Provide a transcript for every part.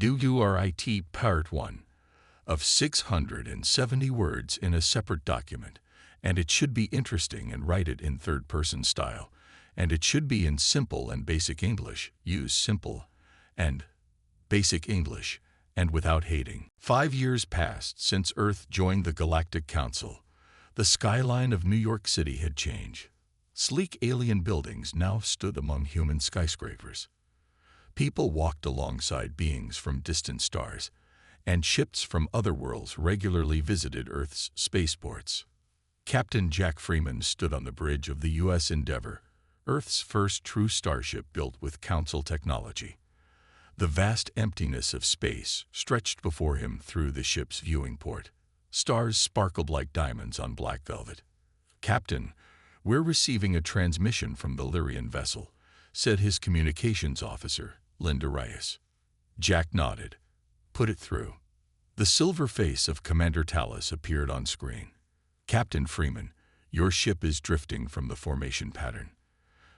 Do you write Part 1 of 670 words in a separate document, and it should be interesting and write it in third-person style, and it should be in simple and basic English. Use simple and basic English, and without hating. 5 years passed since Earth joined the Galactic Council. The skyline of New York City had changed. Sleek alien buildings now stood among human skyscrapers. People walked alongside beings from distant stars, and ships from other worlds regularly visited Earth's spaceports. Captain Jack Freeman stood on the bridge of the U.S. Endeavour, Earth's first true starship built with Council technology. The vast emptiness of space stretched before him through the ship's viewing port. Stars sparkled like diamonds on black velvet. "Captain, we're receiving a transmission from the Lyrian vessel," said his communications officer, Linda Reyes. Jack nodded. "Put it through." The silver face of Commander Tallis appeared on screen. "Captain Freeman, your ship is drifting from the formation pattern.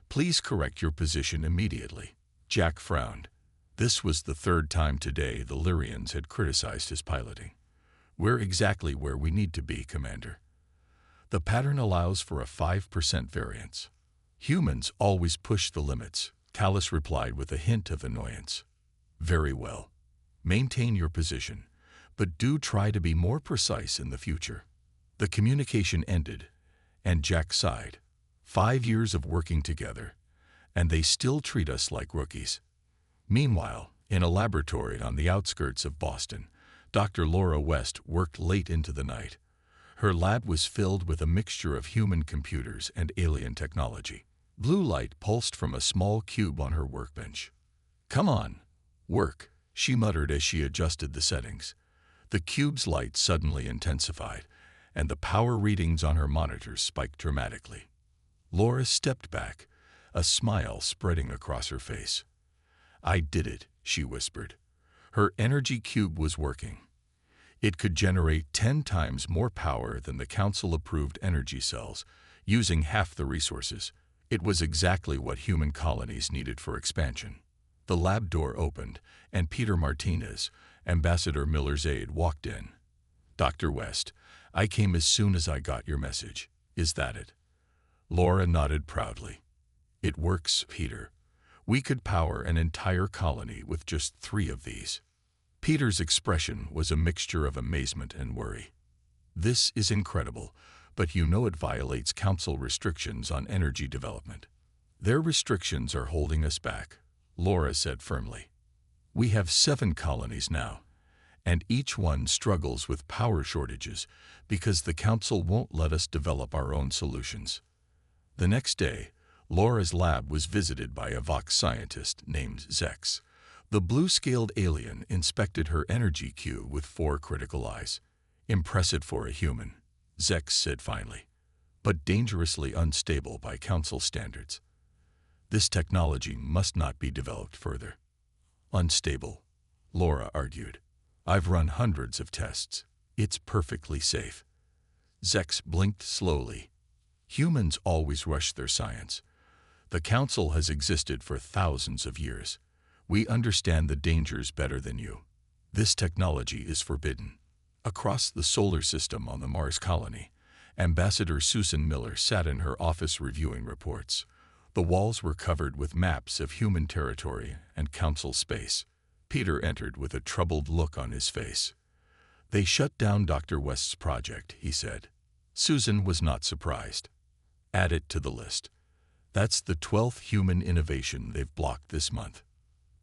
Please correct your position immediately." Jack frowned. This was the third time today the Lyrians had criticized his piloting. "We're exactly where we need to be, Commander. The pattern allows for a 5% variance." "Humans always push the limits," Tallis replied with a hint of annoyance. "Very well. Maintain your position, but do try to be more precise in the future." The communication ended, and Jack sighed. 5 years of working together, and they still treat us like rookies. Meanwhile, in a laboratory on the outskirts of Boston, Dr. Laura West worked late into the night. Her lab was filled with a mixture of human computers and alien technology. Blue light pulsed from a small cube on her workbench. "Come on, work," she muttered as she adjusted the settings. The cube's light suddenly intensified, and the power readings on her monitors spiked dramatically. Laura stepped back, a smile spreading across her face. "I did it," she whispered. Her energy cube was working. It could generate 10 times more power than the Council-approved energy cells, using half the resources. It was exactly what human colonies needed for expansion. The lab door opened, and Peter Martinez, Ambassador Miller's aide, walked in. "Dr. West, I came as soon as I got your message. Is that it?" Laura nodded proudly. "It works, Peter. We could power an entire colony with just 3 of these." Peter's expression was a mixture of amazement and worry. "This is incredible, but you know it violates Council restrictions on energy development." "Their restrictions are holding us back," Laura said firmly. "We have 7 colonies now, and each one struggles with power shortages because the Council won't let us develop our own solutions." The next day, Laura's lab was visited by a Vox scientist named Zex. The blue-scaled alien inspected her energy cube with 4 critical eyes. "Impressive for a human," Zex said finally, "but dangerously unstable by Council standards. This technology must not be developed further." "Unstable," Laura argued. "I've run hundreds of tests. It's perfectly safe." Zex blinked slowly. "Humans always rush their science. The Council has existed for thousands of years. We understand the dangers better than you. This technology is forbidden." Across the solar system on the Mars colony, Ambassador Susan Miller sat in her office reviewing reports. The walls were covered with maps of human territory and Council space. Peter entered with a troubled look on his face. "They shut down Dr. West's project," he said. Susan was not surprised. "Add it to the list. That's the 12th human innovation they've blocked this month."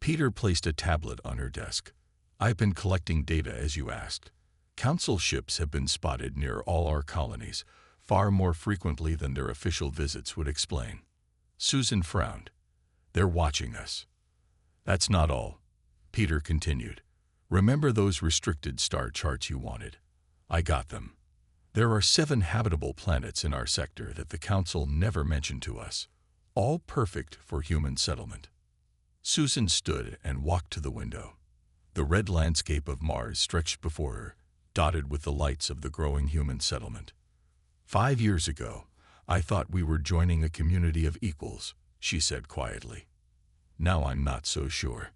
Peter placed a tablet on her desk. "I've been collecting data as you asked. Council ships have been spotted near all our colonies, far more frequently than their official visits would explain." Susan frowned. "They're watching us." "That's not all," Peter continued. "Remember those restricted star charts you wanted? I got them. There are 7 habitable planets in our sector that the Council never mentioned to us, all perfect for human settlement." Susan stood and walked to the window. The red landscape of Mars stretched before her, dotted with the lights of the growing human settlement. "5 years ago, I thought we were joining a community of equals," she said quietly. "Now I'm not so sure."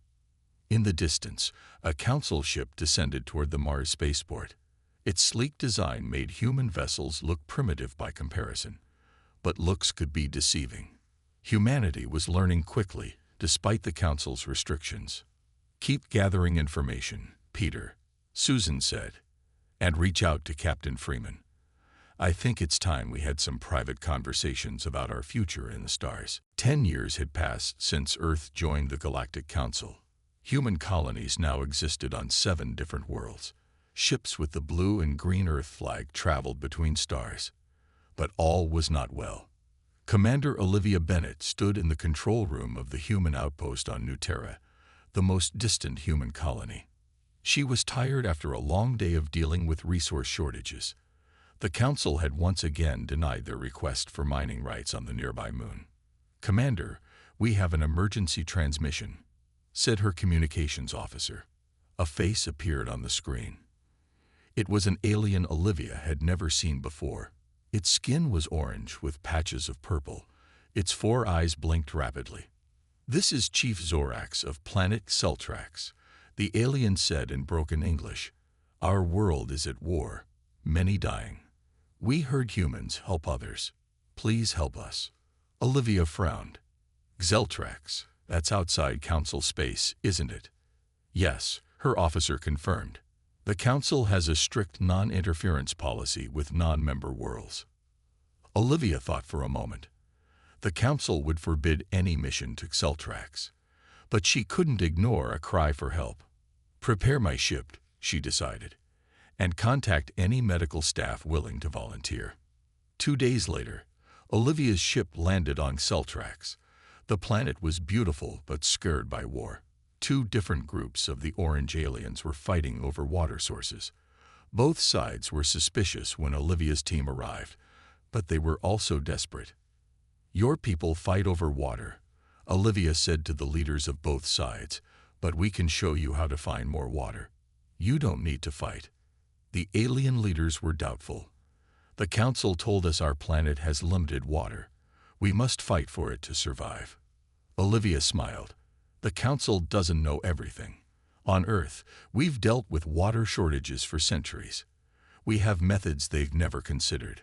In the distance, a council ship descended toward the Mars spaceport. Its sleek design made human vessels look primitive by comparison, but looks could be deceiving. Humanity was learning quickly, despite the council's restrictions. "Keep gathering information, Peter," Susan said, "and reach out to Captain Freeman. I think it's time we had some private conversations about our future in the stars." 10 years had passed since Earth joined the Galactic Council. Human colonies now existed on 7 different worlds. Ships with the blue and green Earth flag traveled between stars. But all was not well. Commander Olivia Bennett stood in the control room of the human outpost on New Terra, the most distant human colony. She was tired after a long day of dealing with resource shortages. The Council had once again denied their request for mining rights on the nearby moon. "Commander, we have an emergency transmission," said her communications officer. A face appeared on the screen. It was an alien Olivia had never seen before. Its skin was orange with patches of purple. Its 4 eyes blinked rapidly. "This is Chief Zorax of planet Celtrax," the alien said in broken English. "Our world is at war, many dying. We heard humans help others. Please help us." Olivia frowned. "Celtrax, that's outside Council space, isn't it?" "Yes," her officer confirmed. "The Council has a strict non-interference policy with non-member worlds." Olivia thought for a moment. The Council would forbid any mission to Celtrax, but she couldn't ignore a cry for help. "Prepare my ship," she decided, "and contact any medical staff willing to volunteer." 2 days later, Olivia's ship landed on Celtrax. The planet was beautiful but scared by war. 2 different groups of the orange aliens were fighting over water sources. Both sides were suspicious when Olivia's team arrived, but they were also desperate. "Your people fight over water," Olivia said to the leaders of both sides, "but we can show you how to find more water. You don't need to fight." The alien leaders were doubtful. "The Council told us our planet has limited water. We must fight for it to survive." Olivia smiled. "The Council doesn't know everything. On Earth, we've dealt with water shortages for centuries. We have methods they've never considered."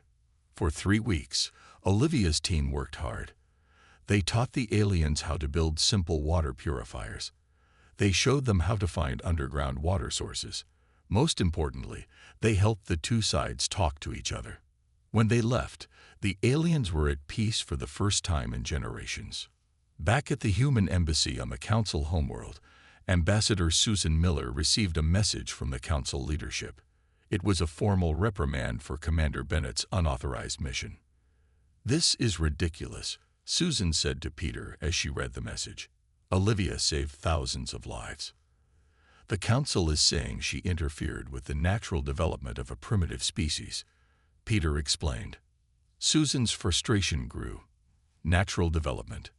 For 3 weeks, Olivia's team worked hard. They taught the aliens how to build simple water purifiers. They showed them how to find underground water sources. Most importantly, they helped the 2 sides talk to each other. When they left, the aliens were at peace for the first time in generations. Back at the human embassy on the Council homeworld, Ambassador Susan Miller received a message from the Council leadership. It was a formal reprimand for Commander Bennett's unauthorized mission. "This is ridiculous," Susan said to Peter as she read the message. "Olivia saved thousands of lives. The Council is saying she interfered with the natural development of a primitive species," Peter explained. Susan's frustration grew. Natural development.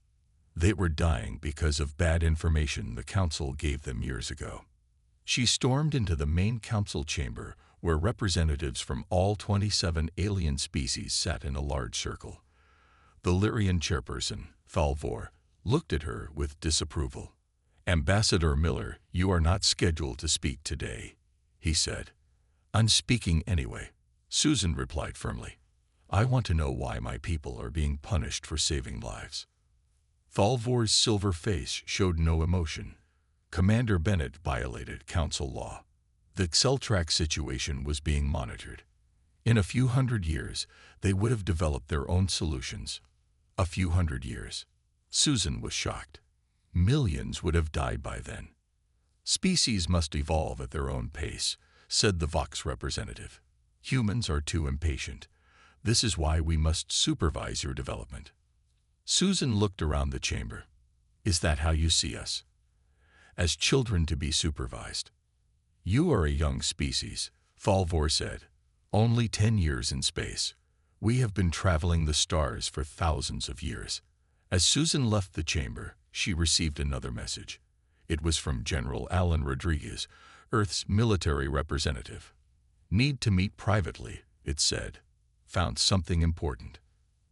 They were dying because of bad information the Council gave them years ago. She stormed into the main Council chamber, where representatives from all 27 alien species sat in a large circle. The Lyrian chairperson, Thalvor, looked at her with disapproval. "Ambassador Miller, you are not scheduled to speak today," he said. "I'm speaking anyway," Susan replied firmly. "I want to know why my people are being punished for saving lives." Thalvor's silver face showed no emotion. Commander Bennett violated Council law. The Celtrax situation was being monitored. In a few hundred years, they would have developed their own solutions. A few hundred years. Susan was shocked. Millions would have died by then. "Species must evolve at their own pace," said the Vox representative. "Humans are too impatient. This is why we must supervise your development." Susan looked around the chamber. "Is that how you see us? As children to be supervised?" "You are a young species," Thalvor said. "Only 10 years in space. We have been traveling the stars for thousands of years." As Susan left the chamber, she received another message. It was from General Alan Rodriguez, Earth's military representative. "Need to meet privately," it said. "Found something important."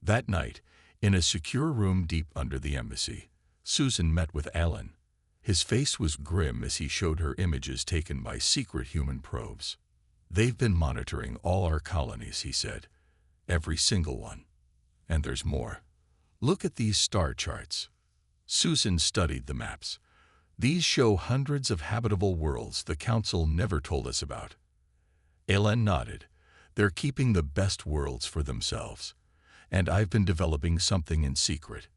That night, in a secure room deep under the embassy, Susan met with Alan. His face was grim as he showed her images taken by secret human probes. "They've been monitoring all our colonies," he said. "Every single one. And there's more. Look at these star charts." Susan studied the maps. "These show hundreds of habitable worlds the Council never told us about." Elen nodded. "They're keeping the best worlds for themselves. And I've been developing something in secret."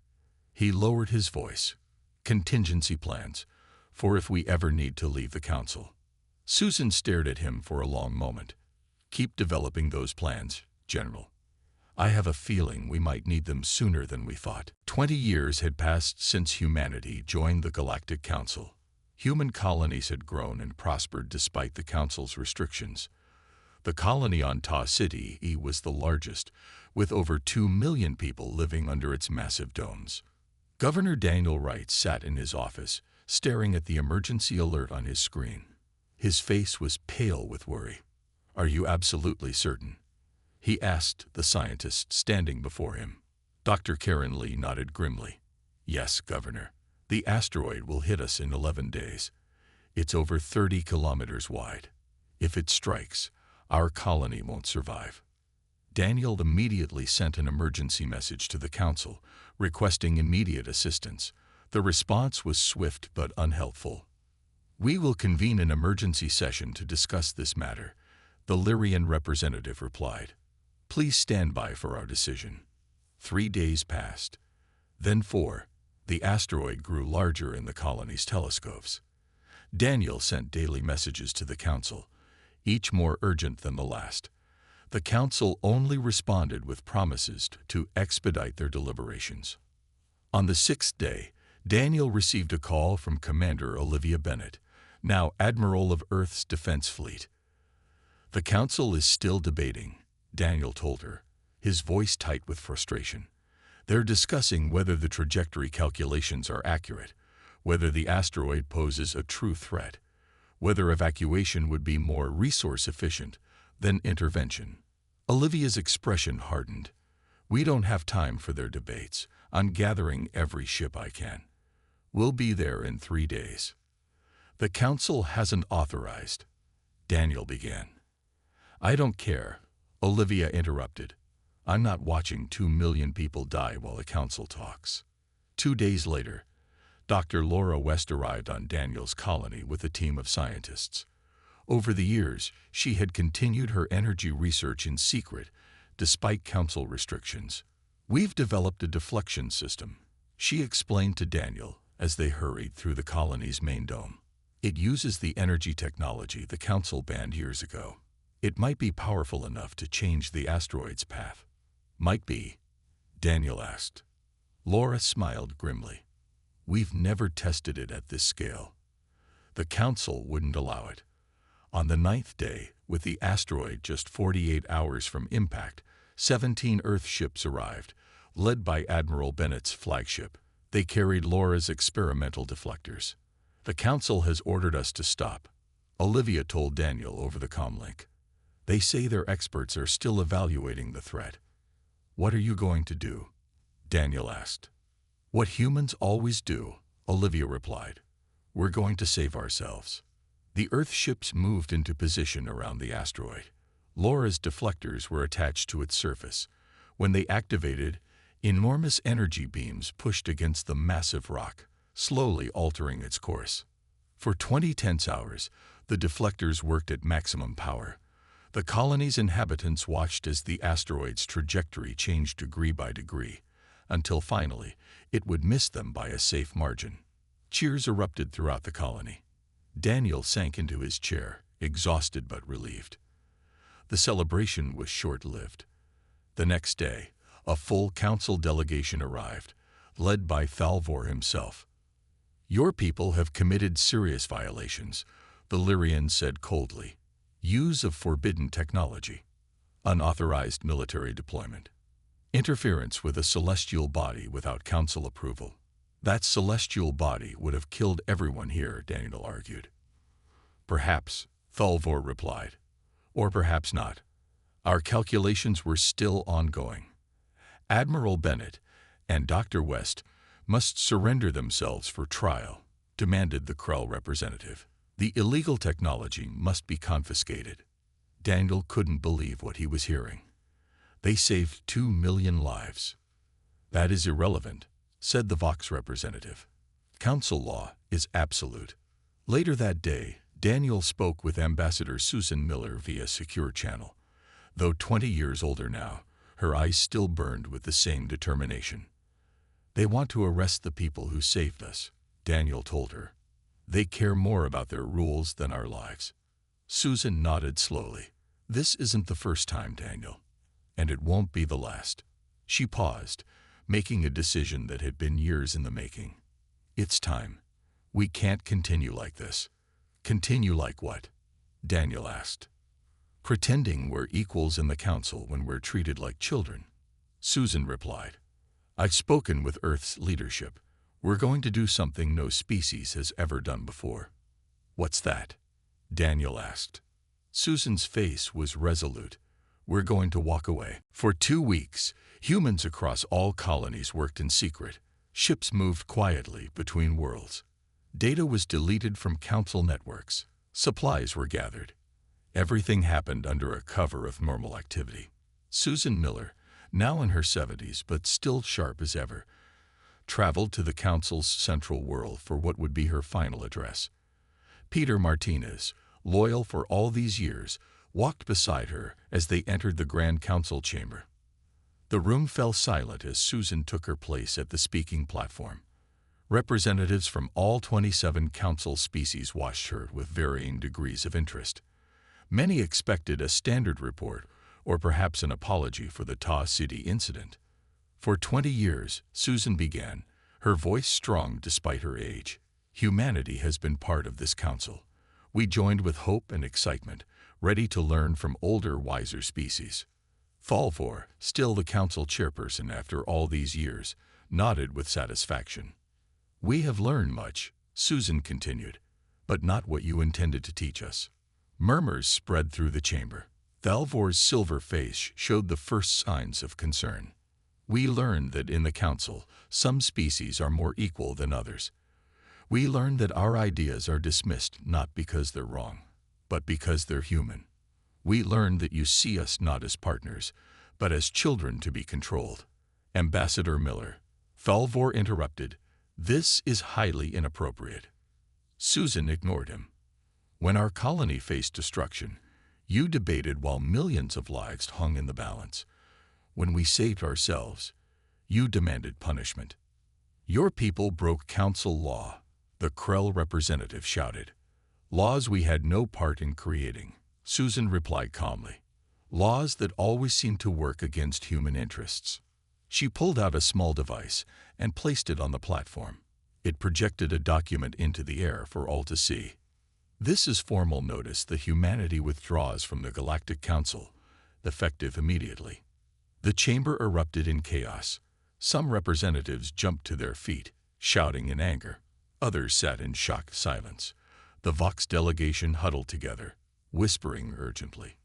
He lowered his voice. "Contingency plans, for if we ever need to leave the Council." Susan stared at him for a long moment. "Keep developing those plans, General. I have a feeling we might need them sooner than we thought." 20 years had passed since humanity joined the Galactic Council. Human colonies had grown and prospered despite the Council's restrictions. The colony on Ta City E was the largest, with over 2 million people living under its massive domes. Governor Daniel Wright sat in his office, staring at the emergency alert on his screen. His face was pale with worry. "Are you absolutely certain?" he asked the scientist standing before him. Dr. Karen Lee nodded grimly. "Yes, Governor. The asteroid will hit us in 11 days. It's over 30 kilometers wide. If it strikes, our colony won't survive." Daniel immediately sent an emergency message to the Council, requesting immediate assistance. The response was swift but unhelpful. "We will convene an emergency session to discuss this matter," the Lyrian representative replied. "Please stand by for our decision." 3 days passed. Then 4. The asteroid grew larger in the colony's telescopes. Daniel sent daily messages to the Council, each more urgent than the last. The Council only responded with promises to expedite their deliberations. On the 6th day, Daniel received a call from Commander Olivia Bennett, now Admiral of Earth's Defense Fleet. "The Council is still debating," Daniel told her, his voice tight with frustration. "They're discussing whether the trajectory calculations are accurate, whether the asteroid poses a true threat, whether evacuation would be more resource efficient than intervention." Olivia's expression hardened. "We don't have time for their debates. I'm gathering every ship I can. We'll be there in 3 days." "The Council hasn't authorized," Daniel began. "I don't care," Olivia interrupted. "I'm not watching 2 million people die while the Council talks." 2 days later, Dr. Laura West arrived on Daniel's colony with a team of scientists. Over the years, she had continued her energy research in secret, despite Council restrictions. "We've developed a deflection system," she explained to Daniel as they hurried through the colony's main dome. "It uses the energy technology the Council banned years ago. It might be powerful enough to change the asteroid's path." "Might be?" Daniel asked. Laura smiled grimly. "We've never tested it at this scale. The Council wouldn't allow it." On the 9th day, with the asteroid just 48 hours from impact, 17 Earth ships arrived, led by Admiral Bennett's flagship. They carried Laura's experimental deflectors. "The Council has ordered us to stop," Olivia told Daniel over the comlink. "They say their experts are still evaluating the threat." "What are you going to do?" Daniel asked. "What humans always do," Olivia replied. "We're going to save ourselves." The Earth ships moved into position around the asteroid. Laura's deflectors were attached to its surface. When they activated, enormous energy beams pushed against the massive rock, slowly altering its course. For 20 tense hours, the deflectors worked at maximum power. The colony's inhabitants watched as the asteroid's trajectory changed degree by degree, until finally it would miss them by a safe margin. Cheers erupted throughout the colony. Daniel sank into his chair, exhausted but relieved. The celebration was short-lived. The next day, a full Council delegation arrived, led by Thalvor himself. "Your people have committed serious violations," the Lyrian said coldly. "Use of forbidden technology, unauthorized military deployment, interference with a celestial body without Council approval." "That celestial body would have killed everyone here," Daniel argued. "Perhaps," Thalvor replied. "Or perhaps not. Our calculations were still ongoing. Admiral Bennett and Dr. West must surrender themselves for trial. demanded the Krell representative. The illegal technology must be confiscated. Daniel couldn't believe what he was hearing. They saved 2 million lives. That is irrelevant, said the Vox representative. Council law is absolute. Later that day, Daniel spoke with Ambassador Susan Miller via secure channel. Though 20 years older now, her eyes still burned with the same determination. They want to arrest the people who saved us, Daniel told her. They care more about their rules than our lives. Susan nodded slowly. This isn't the first time, Daniel, and it won't be the last. She paused, making a decision that had been years in the making. It's time. We can't continue like this. Continue like what? Daniel asked. Pretending we're equals in the council when we're treated like children. Susan replied. I've spoken with Earth's leadership. We're going to do something no species has ever done before. What's that? Daniel asked. Susan's face was resolute. We're going to walk away. For 2 weeks, humans across all colonies worked in secret. Ships moved quietly between worlds. Data was deleted from council networks. Supplies were gathered. Everything happened under a cover of normal activity. Susan Miller, now in her 70s but still sharp as ever, traveled to the council's central world for what would be her final address. Peter Martinez, loyal for all these years, walked beside her as they entered the Grand Council chamber. The room fell silent as Susan took her place at the speaking platform. Representatives from all 27 council species watched her with varying degrees of interest. Many expected a standard report or perhaps an apology for the Ta City incident. For 20 years, Susan began, her voice strong despite her age. Humanity has been part of this council. We joined with hope and excitement, ready to learn from older, wiser species. Falvor, still the council chairperson after all these years, nodded with satisfaction. We have learned much, Susan continued, but not what you intended to teach us. Murmurs spread through the chamber. Falvor's silver face showed the first signs of concern. We learned that in the council, some species are more equal than others. We learned that our ideas are dismissed not because they're wrong, but because they're human. We learned that you see us not as partners, but as children to be controlled. Ambassador Miller. Falvor interrupted. This is highly inappropriate. Susan ignored him. When our colony faced destruction, you debated while millions of lives hung in the balance. When we saved ourselves, you demanded punishment. Your people broke council law, the Krell representative shouted. Laws we had no part in creating, Susan replied calmly. Laws that always seemed to work against human interests. She pulled out a small device and placed it on the platform. It projected a document into the air for all to see. This is formal notice that humanity withdraws from the Galactic Council, effective immediately. The chamber erupted in chaos. Some representatives jumped to their feet, shouting in anger. Others sat in shocked silence. The Vox delegation huddled together, whispering urgently.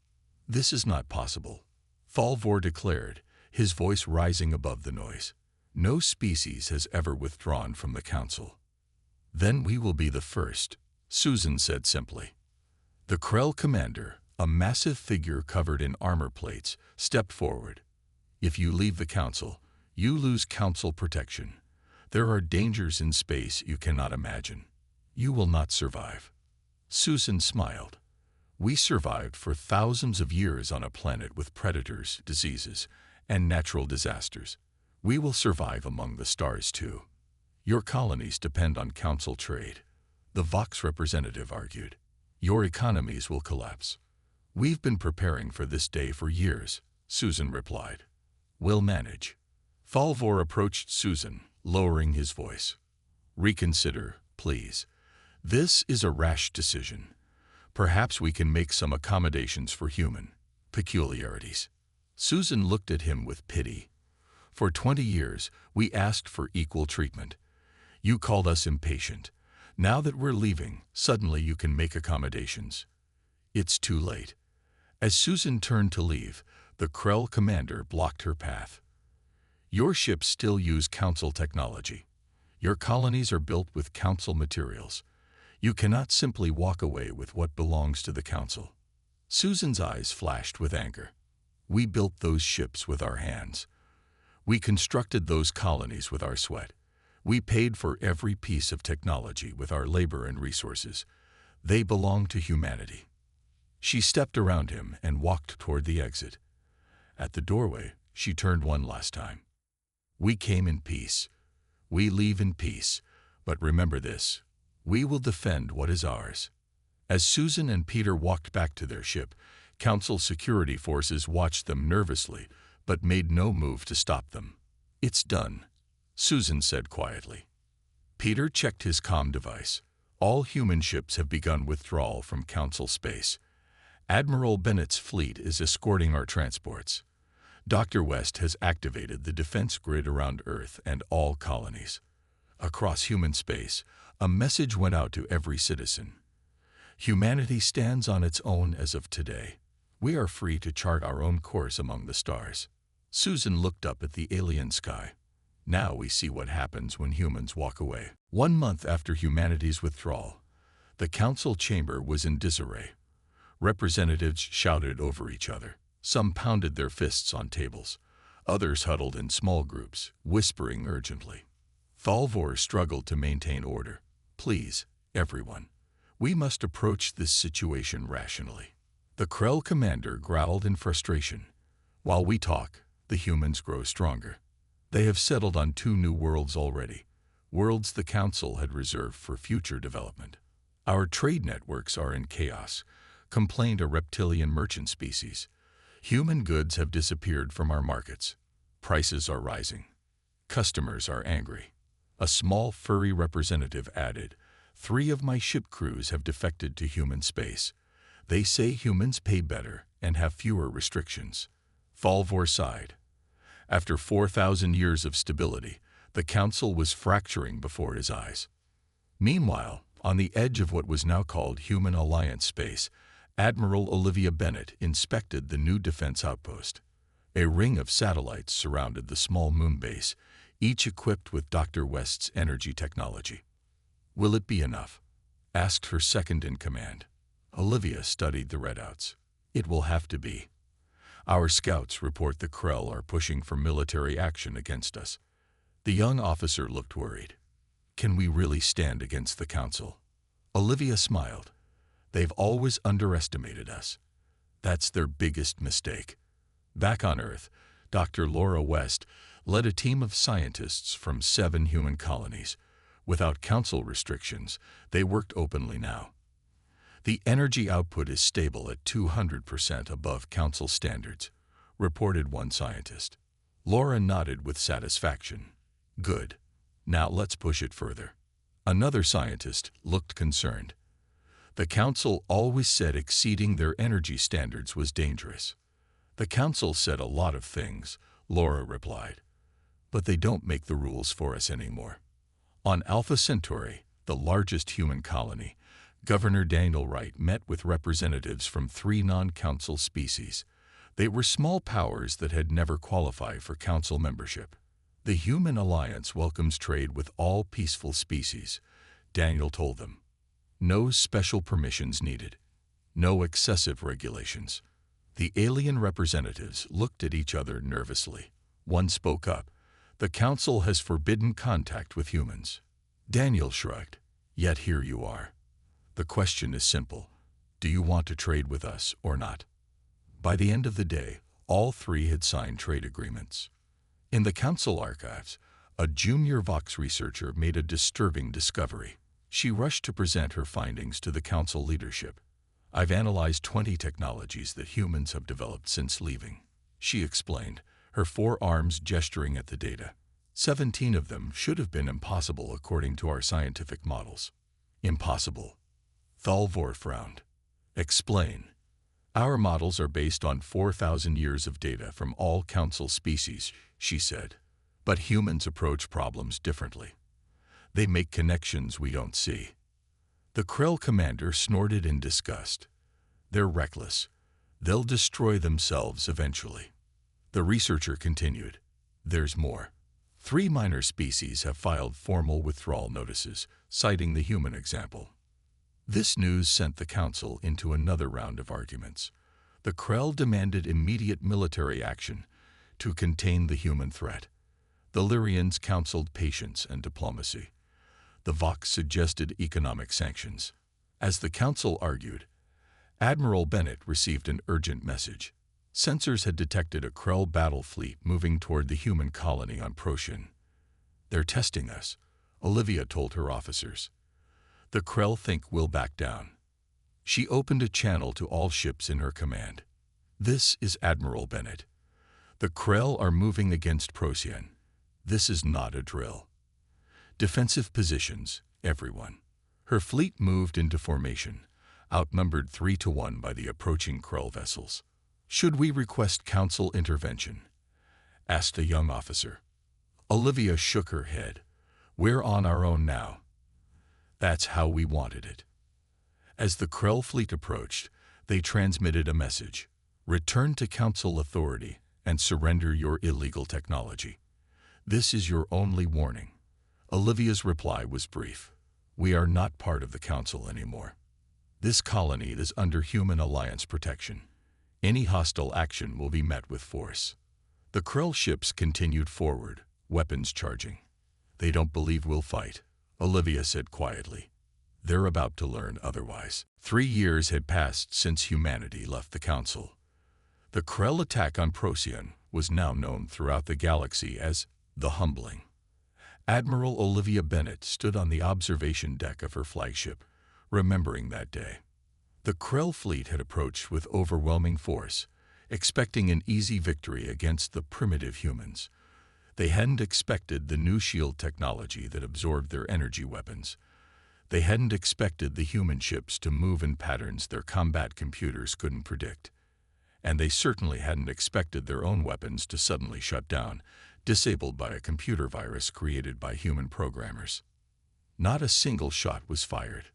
This is not possible, Falvor declared, his voice rising above the noise. No species has ever withdrawn from the council. Then we will be the first, Susan said simply. The Krell commander, a massive figure covered in armor plates, stepped forward. If you leave the council, you lose council protection. There are dangers in space you cannot imagine. You will not survive. Susan smiled. We survived for thousands of years on a planet with predators, diseases, and natural disasters. We will survive among the stars too. Your colonies depend on council trade, the Vox representative argued. Your economies will collapse. We've been preparing for this day for years, Susan replied. We'll manage. Falvor approached Susan, lowering his voice. Reconsider, please. This is a rash decision. Perhaps we can make some accommodations for human peculiarities. Susan looked at him with pity. For 20 years, we asked for equal treatment. You called us impatient. Now that we're leaving, suddenly you can make accommodations. It's too late. As Susan turned to leave, the Krell commander blocked her path. Your ships still use council technology. Your colonies are built with Council materials. You cannot simply walk away with what belongs to the Council." Susan's eyes flashed with anger. "We built those ships with our hands. We constructed those colonies with our sweat. We paid for every piece of technology with our labor and resources. They belong to humanity." She stepped around him and walked toward the exit. At the doorway, she turned one last time. "We came in peace. We leave in peace. But remember this, we will defend what is ours." As Susan and Peter walked back to their ship, Council security forces watched them nervously, but made no move to stop them. "It's done," Susan said quietly. Peter checked his comm device. "All human ships have begun withdrawal from Council space. Admiral Bennett's fleet is escorting our transports. Dr. West has activated the defense grid around Earth and all colonies. Across human space, a message went out to every citizen. Humanity stands on its own as of today. We are free to chart our own course among the stars." Susan looked up at the alien sky. "Now we see what happens when humans walk away." 1 month after humanity's withdrawal, the Council chamber was in disarray. Representatives shouted over each other. Some pounded their fists on tables. Others huddled in small groups, whispering urgently. Thalvor struggled to maintain order. "Please, everyone, we must approach this situation rationally." The Krell commander growled in frustration. "While we talk, the humans grow stronger. They have settled on 2 new worlds already, worlds the Council had reserved for future development. Our trade networks are in chaos," complained a reptilian merchant species. "Human goods have disappeared from our markets. Prices are rising. Customers are angry." A small furry representative added, "3 of my ship crews have defected to human space. They say humans pay better and have fewer restrictions." Thalvor sighed. After 4,000 years of stability, the Council was fracturing before his eyes. Meanwhile, on the edge of what was now called Human Alliance space, Admiral Olivia Bennett inspected the new defense outpost. A ring of satellites surrounded the small moon base, each equipped with Dr. West's energy technology. "Will it be enough?" asked her second-in-command. Olivia studied the readouts. "It will have to be. Our scouts report the Krell are pushing for military action against us." The young officer looked worried. "Can we really stand against the Council?" Olivia smiled. "They've always underestimated us. That's their biggest mistake." Back on Earth, Dr. Laura West led a team of scientists from 7 human colonies. Without Council restrictions, they worked openly now. "The energy output is stable at 200% above Council standards," reported one scientist. Laura nodded with satisfaction. "Good. Now let's push it further." Another scientist looked concerned. "The Council always said exceeding their energy standards was dangerous." "The Council said a lot of things," Laura replied, "but they don't make the rules for us anymore." On Alpha Centauri, the largest human colony, Governor Daniel Wright met with representatives from 3 non-Council species. They were small powers that had never qualified for Council membership. "The Human Alliance welcomes trade with all peaceful species," Daniel told them. "No special permissions needed. No excessive regulations." The alien representatives looked at each other nervously. One spoke up. "The Council has forbidden contact with humans." Daniel shrugged. "Yet here you are. The question is simple. Do you want to trade with us or not?" By the end of the day, all 3 had signed trade agreements. In the Council archives, a junior Vox researcher made a disturbing discovery. She rushed to present her findings to the Council leadership. "I've analyzed 20 technologies that humans have developed since leaving," she explained, her 4 arms gesturing at the data. 17 of them should have been impossible according to our scientific models." "Impossible?" Thalvor frowned. "Explain." "Our models are based on 4,000 years of data from all Council species," she said. "But humans approach problems differently. They make connections we don't see." The Krell commander snorted in disgust. "They're reckless. They'll destroy themselves eventually." The researcher continued. "There's more. 3 minor species have filed formal withdrawal notices, citing the human example. This news sent the Council into another round of arguments. The Krell demanded immediate military action to contain the human threat. The Lyrians counseled patience and diplomacy. The Vox suggested economic sanctions. As the Council argued, Admiral Bennett received an urgent message. Sensors had detected a Krell battle fleet moving toward the human colony on Procyon. "They're testing us," Olivia told her officers. "The Krell think we'll back down." She opened a channel to all ships in her command. "This is Admiral Bennett. The Krell are moving against Procyon. This is not a drill. Defensive positions, everyone." Her fleet moved into formation, outnumbered 3-1 by the approaching Krell vessels. "Should we request Council intervention?" asked a young officer. Olivia shook her head. "We're on our own now. That's how we wanted it." As the Krell fleet approached, they transmitted a message: "Return to Council authority and surrender your illegal technology. This is your only warning." Olivia's reply was brief: "We are not part of the Council anymore. This colony is under human alliance protection. Any hostile action will be met with force." The Krell ships continued forward, weapons charging. "They don't believe we'll fight," Olivia said quietly. "They're about to learn otherwise." 3 years had passed since humanity left the Council. The Krell attack on Procyon was now known throughout the galaxy as the Humbling. Admiral Olivia Bennett stood on the observation deck of her flagship, remembering that day. The Krell fleet had approached with overwhelming force, expecting an easy victory against the primitive humans. They hadn't expected the new shield technology that absorbed their energy weapons. They hadn't expected the human ships to move in patterns their combat computers couldn't predict. And they certainly hadn't expected their own weapons to suddenly shut down, disabled by a computer virus created by human programmers. Not a single shot was fired.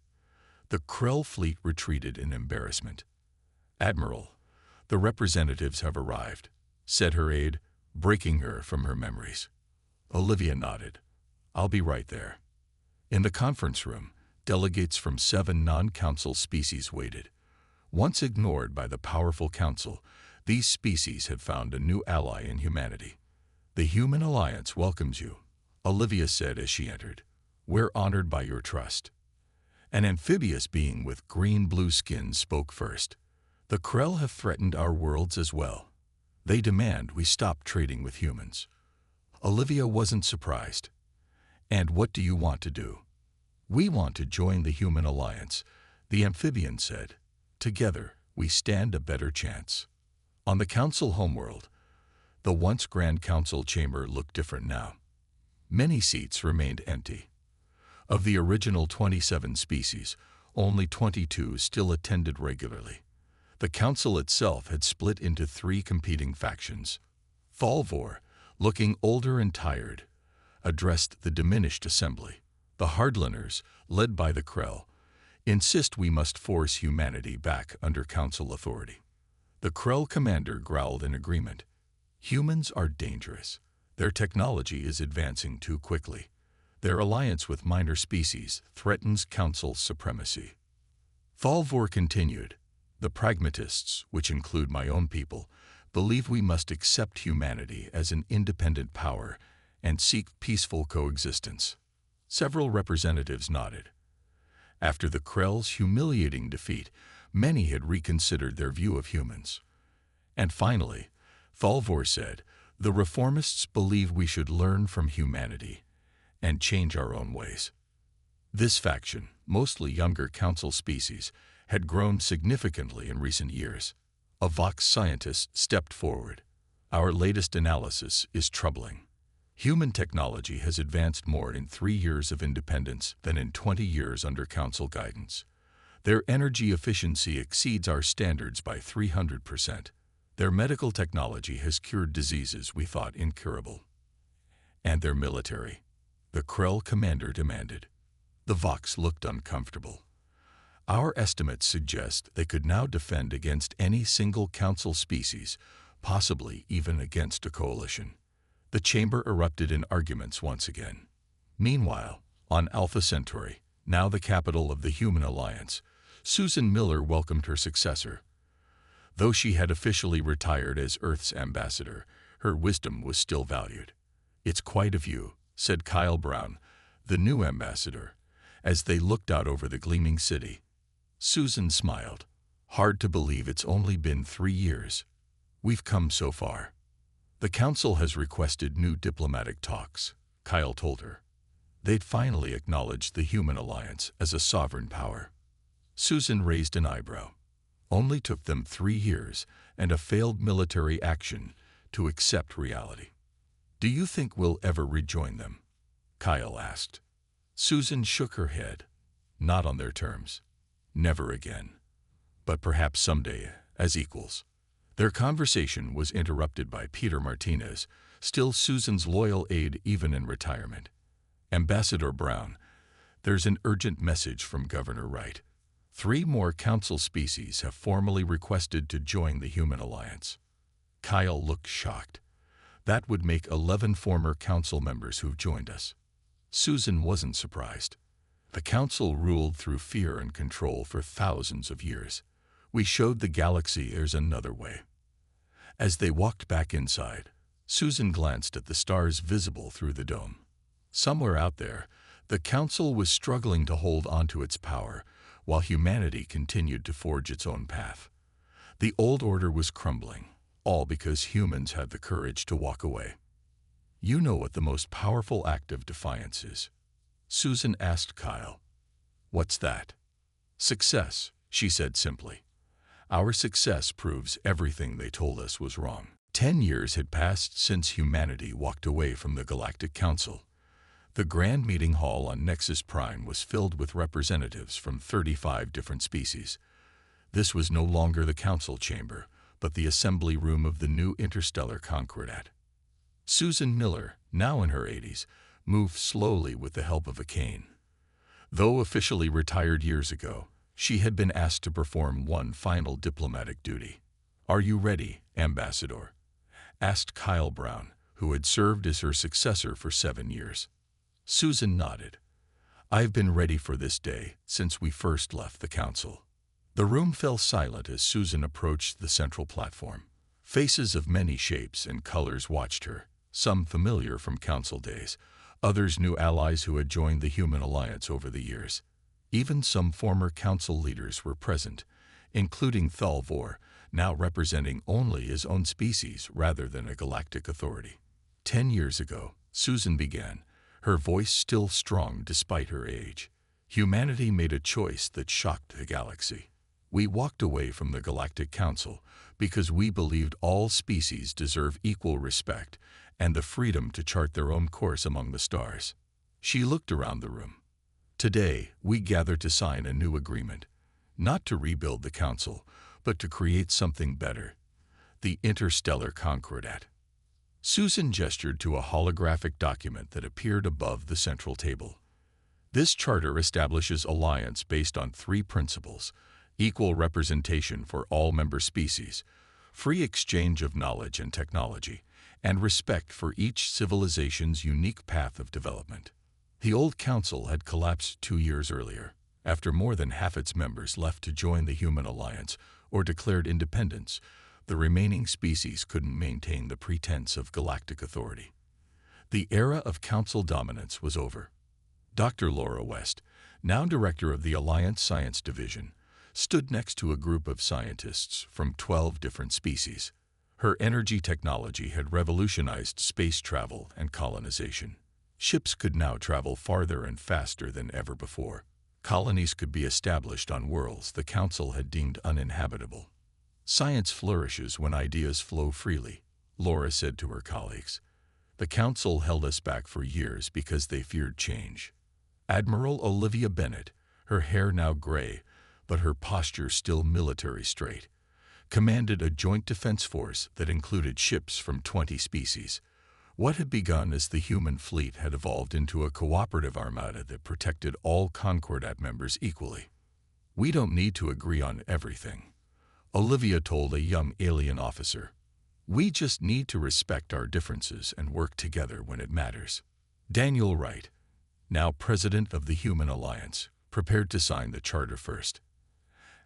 The Krell fleet retreated in embarrassment. "Admiral, the representatives have arrived," said her aide, breaking her from her memories. Olivia nodded. "I'll be right there." In the conference room, delegates from 7 non-council species waited. Once ignored by the powerful Council, these species had found a new ally in humanity. "The Human Alliance welcomes you," Olivia said as she entered. "We're honored by your trust." An amphibious being with green-blue skin spoke first. "The Krell have threatened our worlds as well. They demand we stop trading with humans." Olivia wasn't surprised. "And what do you want to do?" "We want to join the Human Alliance," the amphibian said. "Together, we stand a better chance." On the Council homeworld, the once Grand Council chamber looked different now. Many seats remained empty. Of the original 27 species, only 22 still attended regularly. The Council itself had split into 3 competing factions. Thalvor, looking older and tired, addressed the diminished assembly. The Hardliners, led by the Krell, insist we must force humanity back under Council authority. The Krell commander growled in agreement. "Humans are dangerous. Their technology is advancing too quickly. Their alliance with minor species threatens Council supremacy." Thalvor continued. "The pragmatists, which include my own people, believe we must accept humanity as an independent power and seek peaceful coexistence." Several representatives nodded. After the Krell's humiliating defeat, many had reconsidered their view of humans. And finally, Thalvor said, "The reformists believe we should learn from humanity and change our own ways." This faction, mostly younger Council species, had grown significantly in recent years. A Vox scientist stepped forward. "Our latest analysis is troubling. Human technology has advanced more in 3 years of independence than in 20 years under Council guidance. Their energy efficiency exceeds our standards by 300%. Their medical technology has cured diseases we thought incurable. And their military," the Krell commander demanded. The Vox looked uncomfortable. "Our estimates suggest they could now defend against any single Council species, possibly even against a coalition. The chamber erupted in arguments once again. Meanwhile, on Alpha Centauri, now the capital of the Human Alliance, Susan Miller welcomed her successor. Though she had officially retired as Earth's ambassador, her wisdom was still valued. "It's quite a view," said Kyle Brown, the new ambassador, as they looked out over the gleaming city. Susan smiled. "Hard to believe it's only been 3 years. We've come so far." "The Council has requested new diplomatic talks," Kyle told her. They'd finally acknowledged the Human Alliance as a sovereign power. Susan raised an eyebrow. Only took them 3 years and a failed military action to accept reality. "Do you think we'll ever rejoin them?" Kyle asked. Susan shook her head. "Not on their terms. Never again. But perhaps someday, as equals." Their conversation was interrupted by Peter Martinez, still Susan's loyal aide even in retirement. "Ambassador Brown, there's an urgent message from Governor Wright. 3 more council species have formally requested to join the Human Alliance." Kyle looked shocked. "That would make 11 former council members who've joined us." Susan wasn't surprised. The council ruled through fear and control for thousands of years. "We showed the galaxy there's another way." As they walked back inside, Susan glanced at the stars visible through the dome. Somewhere out there, the council was struggling to hold onto its power, while humanity continued to forge its own path. The old order was crumbling, all because humans had the courage to walk away. "You know what the most powerful act of defiance is?" Susan asked Kyle. "What's that?" "Success," she said simply. "Our success proves everything they told us was wrong." 10 years had passed since humanity walked away from the Galactic Council. The Grand Meeting Hall on Nexus Prime was filled with representatives from 35 different species. This was no longer the council chamber, but the assembly room of the new interstellar Concordat. Susan Miller, now in her 80s, moved slowly with the help of a cane. Though officially retired years ago, she had been asked to perform one final diplomatic duty. "Are you ready, Ambassador?" asked Kyle Brown, who had served as her successor for 7 years. Susan nodded. "I've been ready for this day since we first left the council." The room fell silent as Susan approached the central platform. Faces of many shapes and colors watched her, some familiar from council days, others new allies who had joined the Human Alliance over the years. Even some former council leaders were present, including Thalvor, now representing only his own species rather than a galactic authority. 10 years ago, Susan began, her voice still strong despite her age. "Humanity made a choice that shocked the galaxy. We walked away from the Galactic Council because we believed all species deserve equal respect and the freedom to chart their own course among the stars." She looked around the room. "Today, we gather to sign a new agreement, not to rebuild the Council, but to create something better, the Interstellar Concordat." Susan gestured to a holographic document that appeared above the central table. "This charter establishes alliance based on 3 principles: equal representation for all member species, free exchange of knowledge and technology, and respect for each civilization's unique path of development." The old council had collapsed 2 years earlier, after more than half its members left to join the Human Alliance or declared independence. The remaining species couldn't maintain the pretense of galactic authority. The era of council dominance was over. Dr. Laura West, now director of the Alliance Science Division, stood next to a group of scientists from 12 different species. Her energy technology had revolutionized space travel and colonization. Ships could now travel farther and faster than ever before. Colonies could be established on worlds the Council had deemed uninhabitable. "Science flourishes when ideas flow freely," Laura said to her colleagues. "The Council held us back for years because they feared change." Admiral Olivia Bennett, her hair now gray, but her posture still military straight, commanded a joint defense force that included ships from 20 species. What had begun as the human fleet had evolved into a cooperative armada that protected all Concordat members equally. "We don't need to agree on everything," Olivia told a young alien officer. We just need to respect our differences and work together when it matters. Daniel Wright, now president of the Human Alliance, prepared to sign the charter first.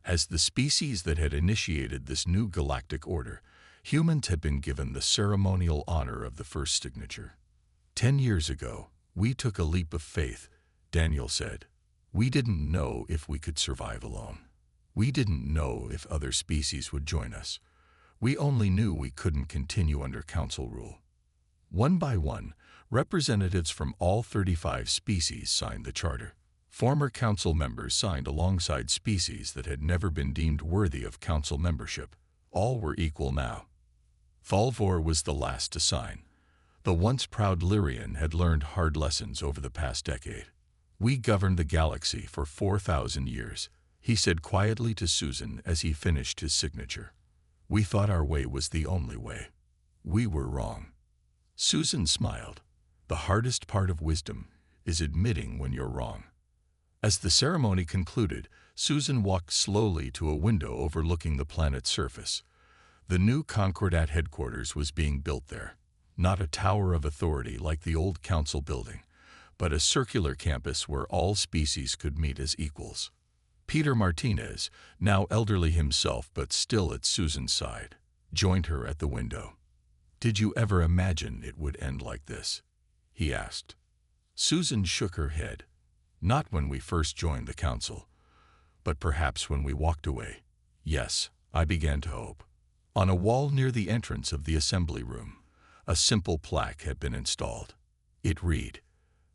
As the species that had initiated this new galactic order, humans had been given the ceremonial honor of the first signature. 10 years ago, we took a leap of faith, Daniel said. We didn't know if we could survive alone. We didn't know if other species would join us. We only knew we couldn't continue under council rule. One by one, representatives from all 35 species signed the charter. Former council members signed alongside species that had never been deemed worthy of council membership. All were equal now. Thalvor was the last to sign. The once proud Lyrian had learned hard lessons over the past decade. We governed the galaxy for 4,000 years, he said quietly to Susan as he finished his signature. We thought our way was the only way. We were wrong. Susan smiled. The hardest part of wisdom is admitting when you're wrong. As the ceremony concluded, Susan walked slowly to a window overlooking the planet's surface. The new Concordat headquarters was being built there. Not a tower of authority like the old council building, but a circular campus where all species could meet as equals. Peter Martinez, now elderly himself but still at Susan's side, joined her at the window. Did you ever imagine it would end like this? He asked. Susan shook her head. Not when we first joined the council, but perhaps when we walked away. Yes, I began to hope. On a wall near the entrance of the assembly room, a simple plaque had been installed. It read,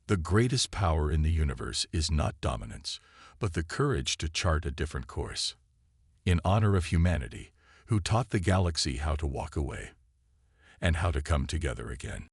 "The greatest power in the universe is not dominance, but the courage to chart a different course. In honor of humanity, who taught the galaxy how to walk away and how to come together again."